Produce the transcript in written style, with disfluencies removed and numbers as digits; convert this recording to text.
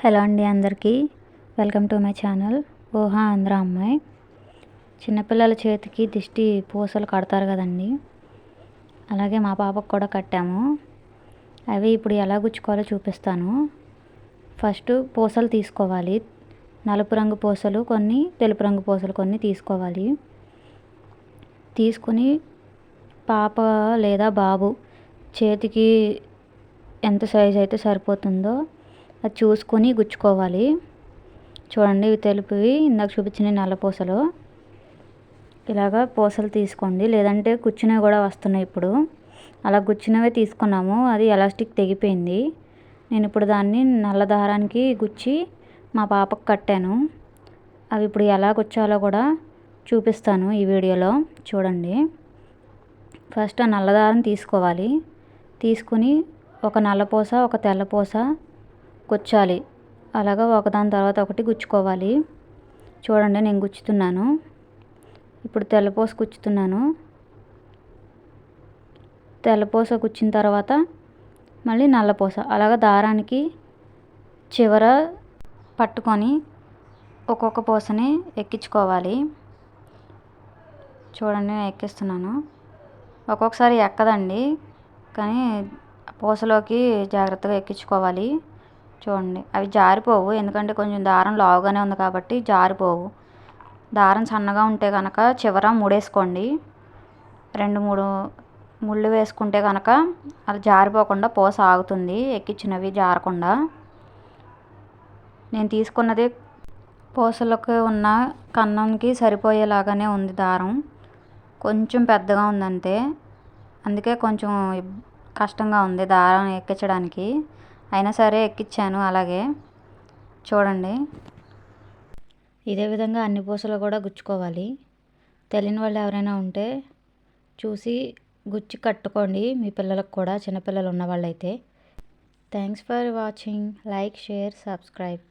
Hello అండి అందరికీ welcome to my channel ఊహా ఆంధ్ర అమ్మాయి. చిన్నపిల్లల చేతికి దిష్టి పూసలు కడతారు కదండి, అలాగే మా పాపకు కూడా కట్టాము. అవి ఇప్పుడు ఎలా గుచ్చుకోవాలో చూపిస్తాను. ఫస్ట్ పూసలు తీసుకోవాలి. నలుపు రంగు పూసలు కొన్ని, తెలుపు రంగు పూసలు కొన్ని తీసుకోవాలి. తీసుకుని పాప లేదా బాబు చేతికి ఎంత సైజు అయితే సరిపోతుందో అది చూసుకొని గుచ్చుకోవాలి. చూడండి, ఇవి తెలుపువి, ఇందాక చూపించిన నల్ల పూసలు. ఇలాగా పూసలు తీసుకోండి, లేదంటే గుచ్చినవి కూడా వస్తున్నాయి. ఇప్పుడు అలా గుచ్చినవే తీసుకున్నాము, అది ఎలాస్టిక్ తెగిపోయింది. నేను ఇప్పుడు దాన్ని నల్ల దారానికి గుచ్చి మా పాపకు కట్టాను. అవి ఇప్పుడు ఎలా గుచ్చాలో కూడా చూపిస్తాను ఈ వీడియోలో. చూడండి, ఫస్ట్ ఆ నల్ల దారం తీసుకోవాలి. తీసుకుని ఒక నల్ల పూస ఒక తెల్ల పూస గుచ్చాలి. అలాగా ఒకదాని తర్వాత ఒకటి గుచ్చుకోవాలి. చూడండి, నేను గుచ్చుతున్నాను. ఇప్పుడు తెల్లపూస గుచ్చుతున్నాను. తెల్లపూస గుచ్చిన తర్వాత మళ్ళీ నల్లపూస, అలాగా దారానికి చివర పట్టుకొని ఒక్కొక్క పూసని ఎక్కించుకోవాలి. చూడండి, నేను ఎక్కిస్తున్నాను. ఒక్కొక్కసారి ఎక్కదండి, కానీ పూసలోకి జాగ్రత్తగా ఎక్కించుకోవాలి. చూడండి, అవి జారిపోవు, ఎందుకంటే కొంచెం దారం లావుగానే ఉంది కాబట్టి జారిపోవు. దారం సన్నగా ఉంటే కనుక చివర ముడేసుకోండి. 2-3 ముళ్ళు వేసుకుంటే కనుక అది జారిపోకుండా పూస ఆగుతుంది, ఎక్కించినవి జారకుండా. నేను తీసుకున్నది పూసలకు ఉన్న కన్నంకి సరిపోయేలాగానే ఉంది దారం, కొంచెం పెద్దగా ఉందంతే. అందుకే కొంచెం కష్టంగా ఉంది దారం ఎక్కించడానికి. అయినా సరే ఎక్కించాను. అలాగే చూడండి, ఇదే విధంగా అన్ని పూసలు కూడా గుచ్చుకోవాలి. తెలియని వాళ్ళు ఎవరైనా ఉంటే చూసి గుచ్చి కట్టుకోండి, మీ పిల్లలకు కూడా, చిన్నపిల్లలు ఉన్న వాళ్ళైతే. Thanks for watching. Like, share, subscribe.